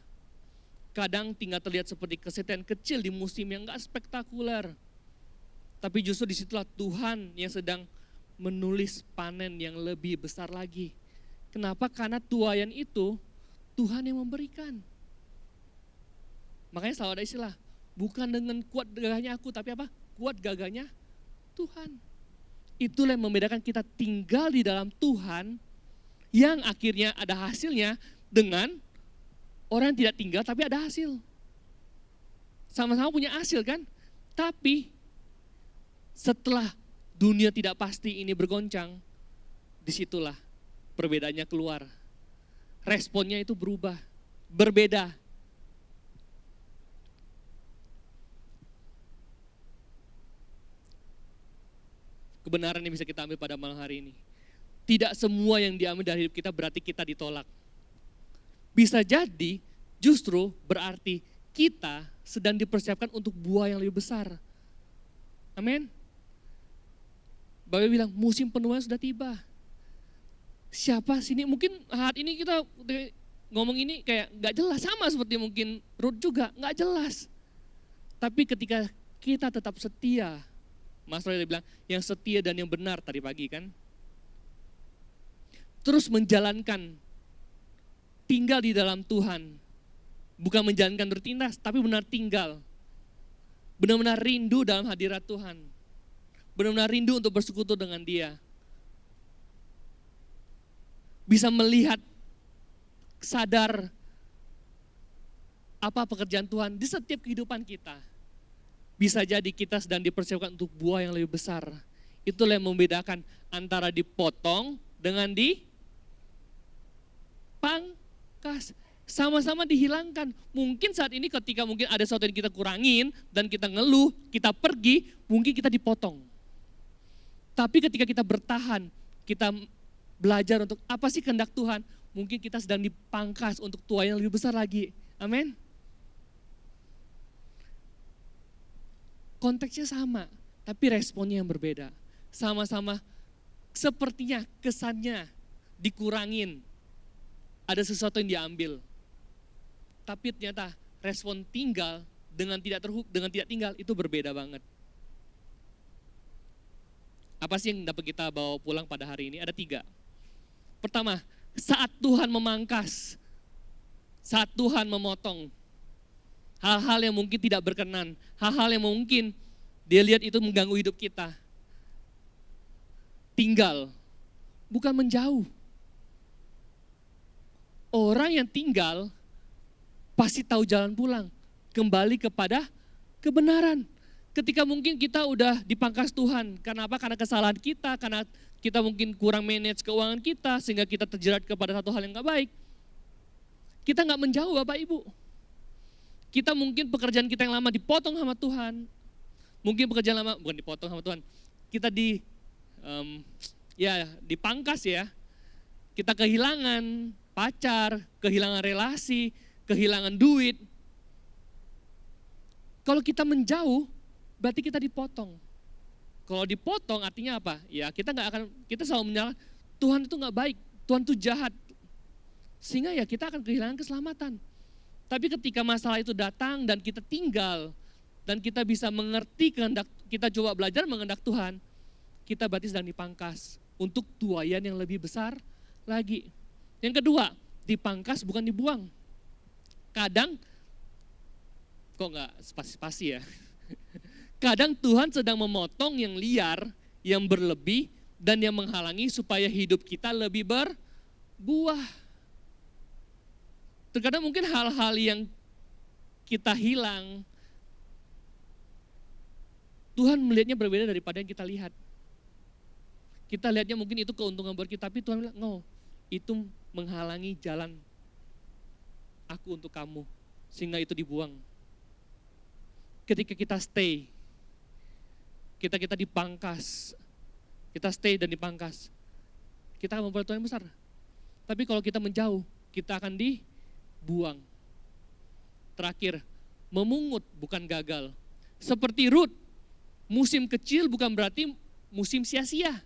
Kadang tinggal terlihat seperti kesetiaan kecil di musim yang gak spektakuler. Tapi justru disitulah Tuhan yang sedang menulis panen yang lebih besar lagi. Kenapa? Karena tuaian itu Tuhan yang memberikan. Makanya selalu ada istilah, bukan dengan kuat gagahnya aku, tapi apa? Kuat gagahnya Tuhan. Itulah yang membedakan kita tinggal di dalam Tuhan yang akhirnya ada hasilnya dengan orang yang tidak tinggal tapi ada hasil. Sama-sama punya hasil kan? Tapi setelah dunia tidak pasti ini bergoncang, disitulah perbedaannya keluar. Responnya itu berubah, berbeda. kebenaran yang bisa kita ambil pada malam hari ini. Tidak semua yang diambil dari hidup kita berarti kita ditolak. Bisa jadi justru berarti kita sedang dipersiapkan untuk buah yang lebih besar. Amin. Bapak bilang musim penuaian sudah tiba. Siapa sini? Mungkin saat ini kita ngomong ini kayak gak jelas, sama seperti mungkin Ruth juga, gak jelas. Tapi ketika kita tetap setia, Mas Roy bilang yang setia dan yang benar tadi pagi kan. Terus menjalankan, tinggal di dalam Tuhan. Bukan menjalankan rutinitas, tapi benar tinggal. Benar-benar rindu dalam hadirat Tuhan. Benar-benar rindu untuk bersekutu dengan Dia. Bisa melihat, sadar apa pekerjaan Tuhan di setiap kehidupan kita. Bisa jadi kita sedang dipersiapkan untuk buah yang lebih besar. Itulah yang membedakan antara dipotong dengan dipangkas. Sama-sama dihilangkan. Mungkin saat ini ketika mungkin ada sesuatu yang kita kurangin dan kita ngeluh, kita pergi, mungkin kita dipotong. Tapi ketika kita bertahan, kita belajar untuk apa sih kehendak Tuhan, mungkin kita sedang dipangkas untuk tuai yang lebih besar lagi. Amin. Konteksnya sama, tapi responnya yang berbeda. Sama-sama sepertinya kesannya dikurangin, ada sesuatu yang diambil. Tapi ternyata respon tinggal dengan tidak tinggal itu berbeda banget. Apa sih yang dapat kita bawa pulang pada hari ini? Ada 3. Pertama, saat Tuhan memangkas, saat Tuhan memotong, hal-hal yang mungkin tidak berkenan, hal-hal yang mungkin dia lihat itu mengganggu hidup kita. Tinggal, bukan menjauh. Orang yang tinggal pasti tahu jalan pulang, kembali kepada kebenaran. Ketika mungkin kita udah dipangkas Tuhan, karena apa? Karena kesalahan kita, karena kita mungkin kurang manage keuangan kita, sehingga kita terjerat kepada satu hal yang gak baik. Kita gak menjauh Bapak Ibu. Kita mungkin pekerjaan kita yang lama dipotong sama Tuhan. Mungkin pekerjaan lama, bukan dipotong sama Tuhan. Kita dipangkas ya. Kita kehilangan pacar, kehilangan relasi, kehilangan duit. Kalau kita menjauh, berarti kita dipotong. Kalau dipotong artinya apa? Ya kita selalu menyalahkan, Tuhan itu gak baik, Tuhan itu jahat. Sehingga ya kita akan kehilangan keselamatan. Tapi ketika masalah itu datang dan kita tinggal, dan kita bisa mengerti kehendak, kita coba belajar mengendak Tuhan, kita berarti sedang dipangkas untuk tuaian yang lebih besar lagi. Yang kedua, dipangkas bukan dibuang. Kadang, kok gak spasi-spasi ya? Kadang Tuhan sedang memotong yang liar, yang berlebih, dan yang menghalangi supaya hidup kita lebih berbuah. Terkadang mungkin hal-hal yang kita hilang, Tuhan melihatnya berbeda daripada yang kita lihat. Kita lihatnya mungkin itu keuntungan buat kita, tapi Tuhan bilang, no, itu menghalangi jalan aku untuk kamu, sehingga itu dibuang. Ketika kita stay, kita dipangkas, kita stay dan dipangkas, kita akan memperoleh Tuhan yang besar. Tapi kalau kita menjauh, kita akan dibuang. Terakhir, memungut bukan gagal. Seperti Ruth, musim kecil bukan berarti musim sia-sia.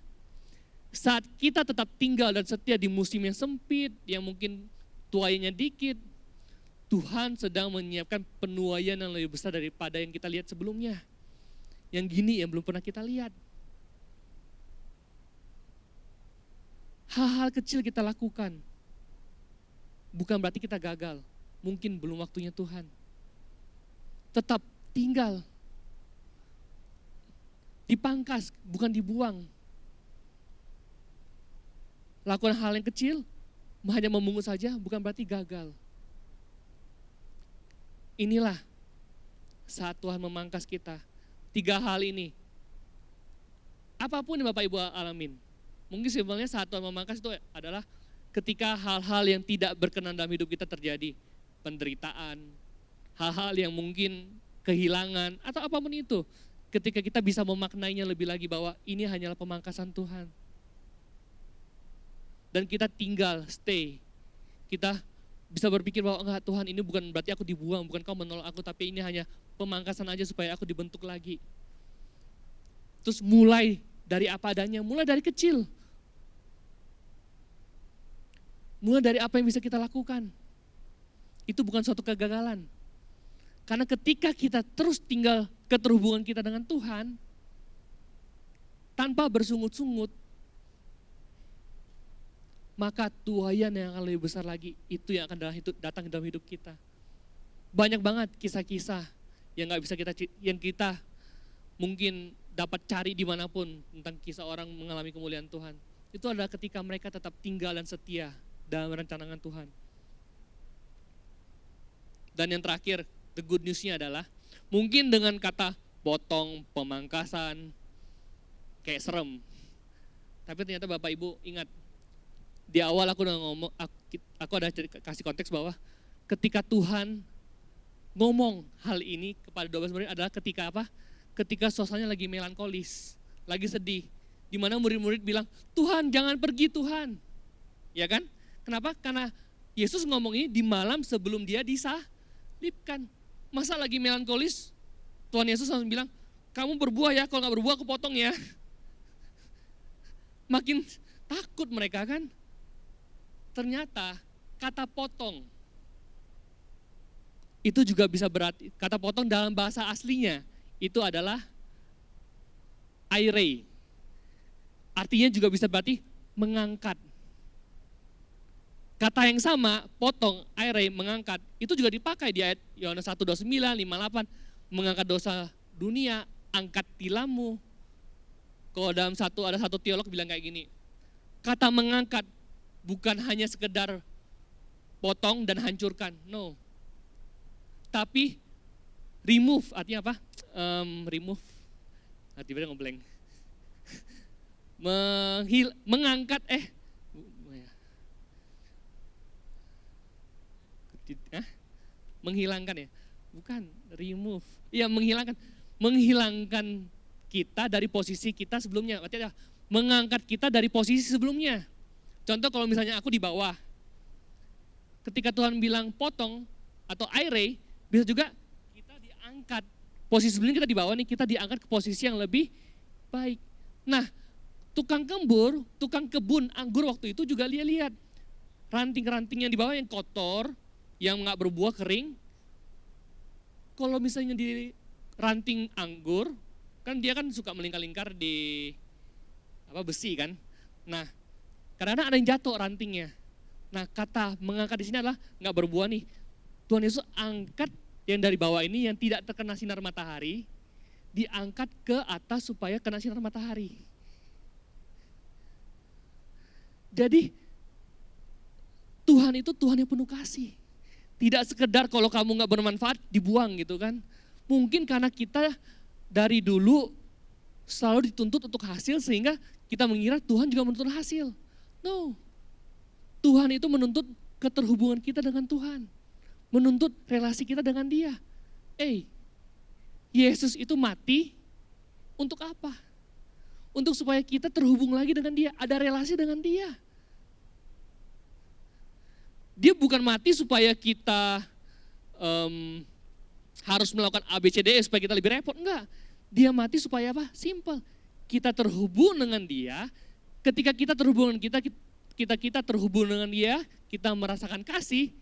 Saat kita tetap tinggal dan setia di musim yang sempit, yang mungkin tuaiannya dikit, Tuhan sedang menyiapkan penuaian yang lebih besar daripada yang kita lihat sebelumnya. Yang gini yang belum pernah kita lihat. Hal-hal kecil kita lakukan, bukan berarti kita gagal. Mungkin belum waktunya Tuhan. Tetap tinggal. Dipangkas, bukan dibuang. Lakukan hal yang kecil, hanya memungut saja, bukan berarti gagal. Inilah saat Tuhan memangkas kita. 3 hal ini. Apapun yang Bapak Ibu alamin. Mungkin sebenarnya saat Tuhan memangkas itu adalah ketika hal-hal yang tidak berkenan dalam hidup kita terjadi. Penderitaan, hal-hal yang mungkin kehilangan, atau apapun itu. ketika kita bisa memaknainya lebih lagi bahwa ini hanyalah pemangkasan Tuhan. Dan kita tinggal, stay. Kita bisa berpikir bahwa enggak, Tuhan, ini bukan berarti aku dibuang, bukan kau menolak aku, tapi ini hanya pemangkasan aja supaya aku dibentuk lagi. Terus mulai dari apa adanya, mulai dari kecil. Mulai dari apa yang bisa kita lakukan. Itu bukan suatu kegagalan. Karena ketika kita terus tinggal keterhubungan kita dengan Tuhan, tanpa bersungut-sungut, maka tuaian yang akan lebih besar lagi, itu yang akan datang dalam hidup kita. Banyak banget kisah-kisah yang kita mungkin dapat cari dimanapun tentang kisah orang mengalami kemuliaan Tuhan. Itu adalah ketika mereka tetap tinggal dan setia dalam rancangan Tuhan. Dan yang terakhir, the good news-nya adalah, mungkin dengan kata potong, pemangkasan, kayak serem. Tapi ternyata Bapak Ibu ingat, di awal aku udah ngomong, aku ada kasih konteks bahwa ketika Tuhan ngomong hal ini kepada 12 murid adalah ketika apa? Ketika suasananya lagi melankolis, lagi sedih. Di mana murid-murid bilang, Tuhan jangan pergi Tuhan. Ya kan? Kenapa? Karena Yesus ngomong ini di malam sebelum dia disalibkan. Masa lagi melankolis, Tuhan Yesus langsung bilang, kamu berbuah ya, kalau gak berbuah aku potong ya. Makin takut mereka kan. Ternyata kata potong itu juga bisa berarti, kata potong dalam bahasa aslinya itu adalah airei. Artinya juga bisa berarti mengangkat. Kata yang sama, potong, airei, mengangkat, itu juga dipakai di ayat Yohanes 1:29, 58, mengangkat dosa dunia, angkat tilammu. Kalau dalam ada satu teolog bilang kayak gini, kata mengangkat bukan hanya sekedar potong dan hancurkan, no. Tapi remove, artinya apa? Remove, tiba-tiba ngeblank. Mengangkat, menghilangkan ya? Bukan, remove. Iya, menghilangkan kita dari posisi kita sebelumnya. Artinya mengangkat kita dari posisi sebelumnya. Contoh kalau misalnya aku di bawah, ketika Tuhan bilang potong atau airei, bisa juga kita diangkat. Posisi sebelumnya kita di bawah nih, kita diangkat ke posisi yang lebih baik. Nah, tukang kebun anggur waktu itu juga lihat ranting-ranting yang di bawah yang kotor, yang nggak berbuah kering. Kalau misalnya di ranting anggur, kan dia kan suka melingkar-lingkar di besi kan. Nah, kadang-kadang ada yang jatuh rantingnya. Nah, kata mengangkat di sini adalah nggak berbuah nih. Tuhan Yesus angkat yang dari bawah ini yang tidak terkena sinar matahari, diangkat ke atas supaya kena sinar matahari. Jadi Tuhan itu Tuhan yang penuh kasih. Tidak sekedar kalau kamu nggak bermanfaat dibuang gitu kan. Mungkin karena kita dari dulu selalu dituntut untuk hasil sehingga kita mengira Tuhan juga menuntut hasil. No, Tuhan itu menuntut keterhubungan kita dengan Tuhan. Menuntut relasi kita dengan Dia. Yesus itu mati untuk apa? Untuk supaya kita terhubung lagi dengan Dia, ada relasi dengan Dia. Dia bukan mati supaya kita harus melakukan ABCDE supaya kita lebih repot, enggak. Dia mati supaya apa? Simple. Kita terhubung dengan Dia, ketika kita terhubung dengan kita terhubung dengan Dia, kita merasakan kasih,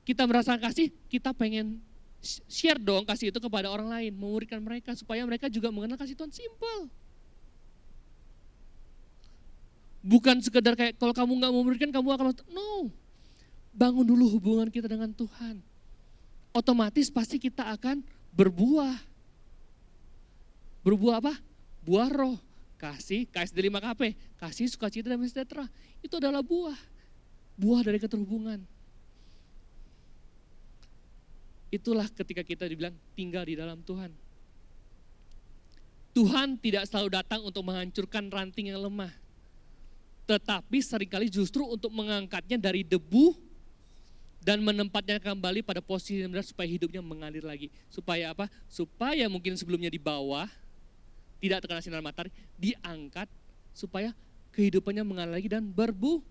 kita pengen share dong kasih itu kepada orang lain, memuridkan mereka supaya mereka juga mengenal kasih Tuhan. Simple. Bukan sekedar kayak kalau kamu nggak memuridkan kamu akan no. Bangun dulu hubungan kita dengan Tuhan. Otomatis pasti kita akan berbuah. Berbuah apa? Buah roh. Kasih, KSD 5KP, kasih, sukacita, damai sejahtera. Itu adalah buah. Buah dari keterhubungan. Itulah ketika kita dibilang tinggal di dalam Tuhan. Tuhan tidak selalu datang untuk menghancurkan ranting yang lemah. Tetapi seringkali justru untuk mengangkatnya dari debu, dan menempatnya kembali pada posisi yang benar supaya hidupnya mengalir lagi. Supaya apa? Supaya mungkin sebelumnya di bawah, tidak terkena sinar matahari, diangkat supaya kehidupannya mengalir lagi dan berbuah.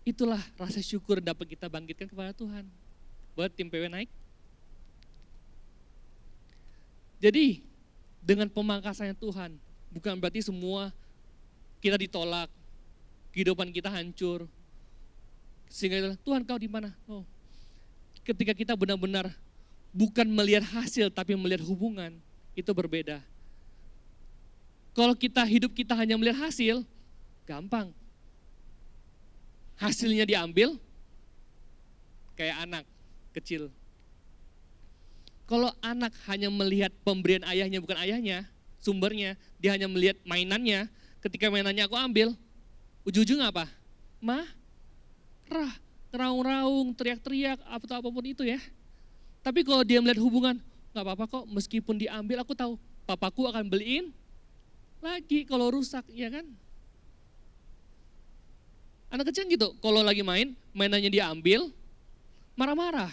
Itulah rasa syukur yang dapat kita bangkitkan kepada Tuhan. Buat tim PW naik. Jadi dengan pemangkasannya Tuhan, bukan berarti semua kita ditolak, kehidupan kita hancur. Sehingga Tuhan kau di mana? Oh. Ketika kita benar-benar bukan melihat hasil tapi melihat hubungan, itu berbeda. Kalau hidup kita hanya melihat hasil, gampang. Hasilnya diambil, kayak anak kecil. Kalau anak hanya melihat pemberian ayahnya bukan ayahnya, sumbernya, dia hanya melihat mainannya, ketika mainannya aku ambil, ujung-ujungnya apa? Marah, raung-raung, teriak-teriak, apapun itu ya. Tapi kalau dia melihat hubungan, gak apa-apa kok, meskipun diambil aku tahu, papaku akan beliin lagi kalau rusak, ya kan? Anak kecil gitu, kalau lagi mainannya diambil, marah-marah.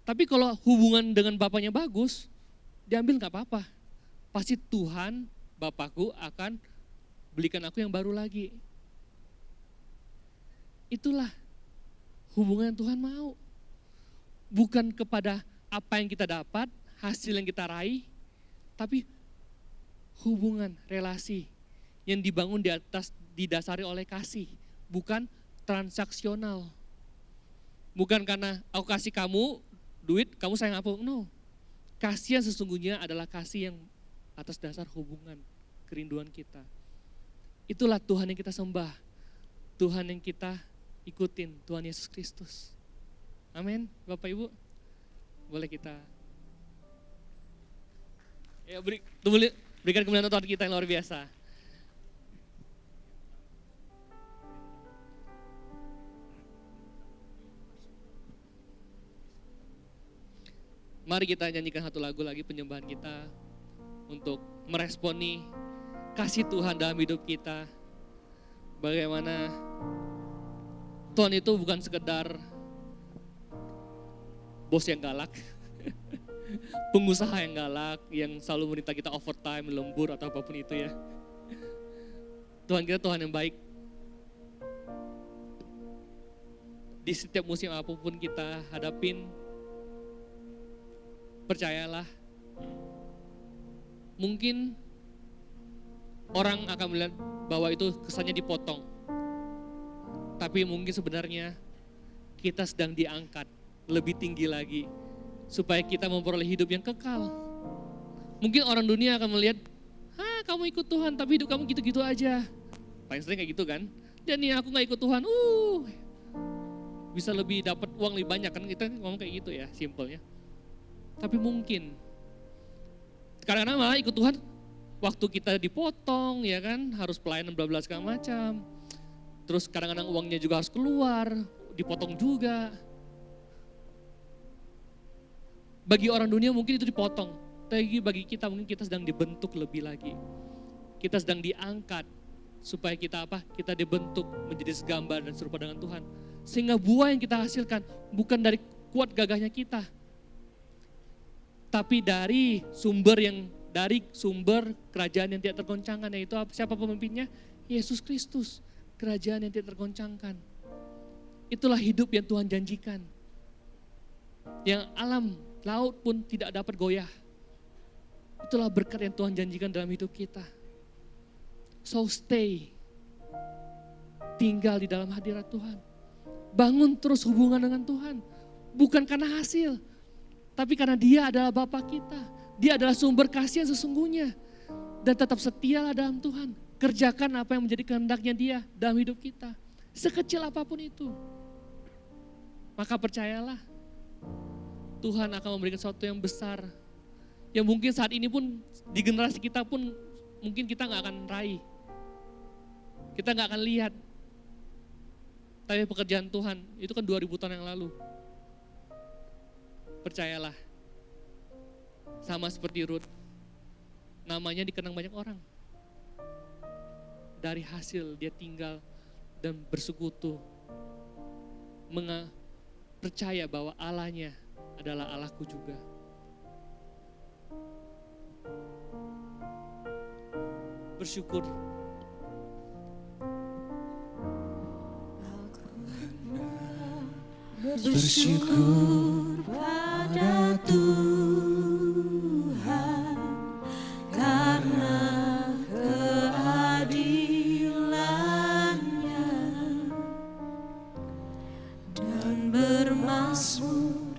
Tapi kalau hubungan dengan bapaknya bagus, diambil gak apa-apa. Pasti Tuhan, Bapakku akan belikan aku yang baru lagi. Itulah hubungan yang Tuhan mau. Bukan kepada apa yang kita dapat, hasil yang kita raih, tapi hubungan, relasi yang dibangun didasari oleh kasih. Bukan transaksional. Bukan karena aku kasih kamu duit, kamu sayang aku. No. Kasih yang sesungguhnya adalah kasih yang atas dasar hubungan, kerinduan kita. Itulah Tuhan yang kita sembah. Tuhan yang kita ikutin, Tuhan Yesus Kristus. Amin, Bapak Ibu. Boleh kita berikan kemuliaan Tuhan kita yang luar biasa. Mari kita nyanyikan satu lagu lagi penyembahan kita untuk meresponi kasih Tuhan dalam hidup kita. Bagaimana Tuhan itu bukan sekedar bos yang galak, pengusaha yang galak, yang selalu meminta kita overtime, lembur atau apapun itu ya. Tuhan kita Tuhan yang baik. Di setiap musim apapun kita hadapin, percayalah, mungkin orang akan melihat bahwa itu kesannya dipotong. Tapi mungkin sebenarnya kita sedang diangkat lebih tinggi lagi supaya kita memperoleh hidup yang kekal. Mungkin orang dunia akan melihat, kamu ikut Tuhan tapi hidup kamu gitu-gitu aja. Paling sering kayak gitu kan. Dan nih aku gak ikut Tuhan, bisa lebih dapat uang lebih banyak kan, kita ngomong kayak gitu ya, simpelnya. Tapi mungkin kadang-kadang malah ikut Tuhan waktu kita dipotong ya kan, harus pelayanan bla-bla segala macam. Terus kadang-kadang uangnya juga harus keluar, dipotong juga. Bagi orang dunia mungkin itu dipotong, tapi bagi kita mungkin kita sedang dibentuk lebih lagi. Kita sedang diangkat supaya kita Kita dibentuk menjadi segambar dan serupa dengan Tuhan. Sehingga buah yang kita hasilkan bukan dari kuat gagahnya kita, tapi dari sumber kerajaan yang tidak tergoncangkan, yaitu siapa pemimpinnya? Yesus Kristus, kerajaan yang tidak tergoncangkan. Itulah hidup yang Tuhan janjikan. Yang alam, laut pun tidak dapat goyah. Itulah berkat yang Tuhan janjikan dalam hidup kita. So stay, tinggal di dalam hadirat Tuhan. Bangun terus hubungan dengan Tuhan. Bukan karena hasil, tapi karena Dia adalah Bapa kita. Dia adalah sumber kasih yang sesungguhnya. Dan tetap setialah dalam Tuhan. Kerjakan apa yang menjadi kehendaknya Dia dalam hidup kita. Sekecil apapun itu. Maka percayalah, Tuhan akan memberikan sesuatu yang besar. Yang mungkin saat ini pun, di generasi kita pun, mungkin kita gak akan raih. Kita gak akan lihat. Tapi pekerjaan Tuhan, itu kan 2000 tahun yang lalu. Percayalah, sama seperti Ruth, namanya dikenang banyak orang. Dari hasil dia tinggal dan bersekutu. Percaya bahwa Allahnya adalah Allahku juga. Bersyukur. Bersyukur pada Tuhan karena keadilan-Nya dan bermazmur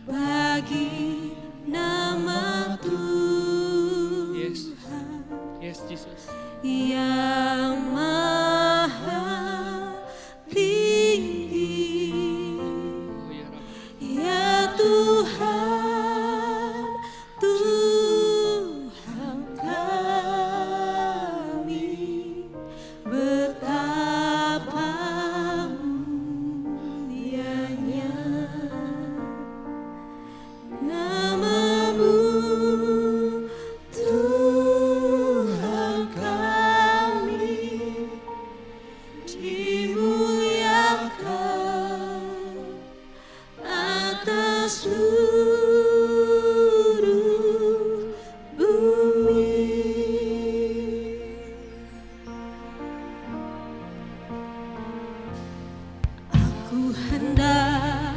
bagi nama Tuhan. Yes, Jesus. Yang maha tinggi. Ya Tuhan, Tuhan kami, betapa mulianya nama-Mu, Tuhan kami, dimuliakan atas seluruh bumi. Aku hendak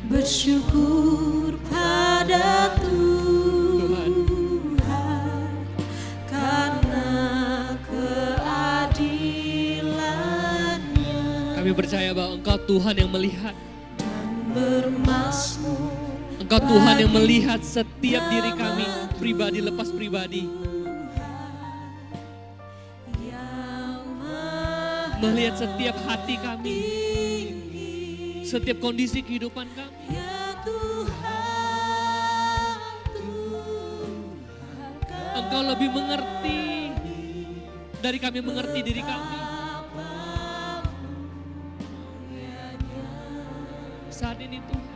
bersyukur pada Tuhan karena keadilan-Nya. Kami percaya bahwa Engkau Tuhan yang melihat. Bermazmur Engkau Tuhan yang melihat setiap diri kami, pribadi lepas pribadi. Melihat setiap hati kami, setiap kondisi kehidupan kami. Engkau lebih mengerti dari kami mengerti diri kami. Saat ini Tuhan,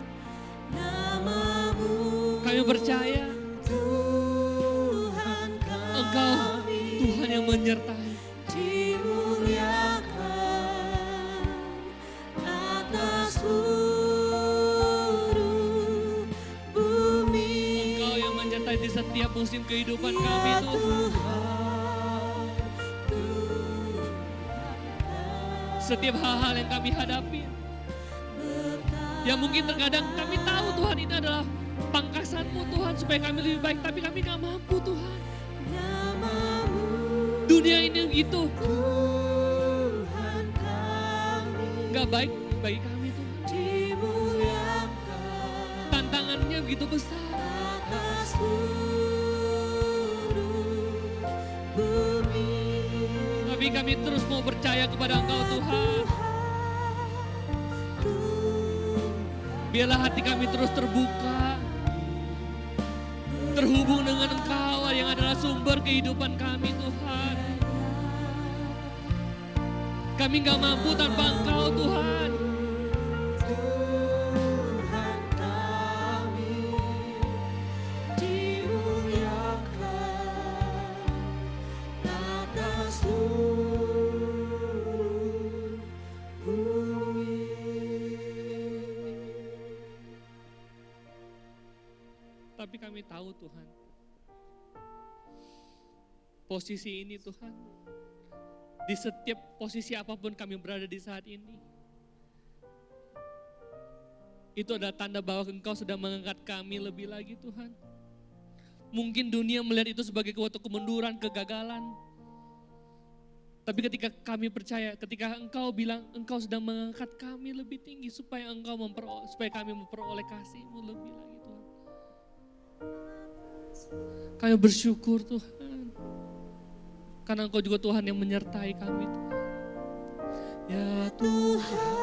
kami percaya Engkau Tuhan yang menyertai. Engkau yang menyertai di setiap musim kehidupan kami Tuhan. Setiap hal-hal yang kami hadapi, yang mungkin terkadang kami tahu Tuhan ini adalah pangkasan-Mu Tuhan supaya kami lebih baik, tapi kami gak mampu Tuhan. Dunia ini gitu, gak baik bagi kami Tuhan. Tantangannya begitu besar. Tapi kami terus mau percaya kepada Engkau Tuhan. Biarlah hati kami terus terbuka, terhubung dengan Engkau yang adalah sumber kehidupan kami Tuhan. Kami gak mampu tanpa Engkau Tuhan. Tapi kami tahu Tuhan, posisi ini Tuhan, di setiap posisi apapun kami berada di saat ini, itu adalah tanda bahwa Engkau sedang mengangkat kami lebih lagi Tuhan. Mungkin dunia melihat itu sebagai suatu kemunduran, kegagalan. Tapi ketika kami percaya, ketika Engkau bilang Engkau sedang mengangkat kami lebih tinggi supaya supaya kami memperoleh kasih-Mu lebih lagi Tuhan. Kami bersyukur Tuhan, karena Engkau juga Tuhan yang menyertai kami Tuhan. Ya Tuhan,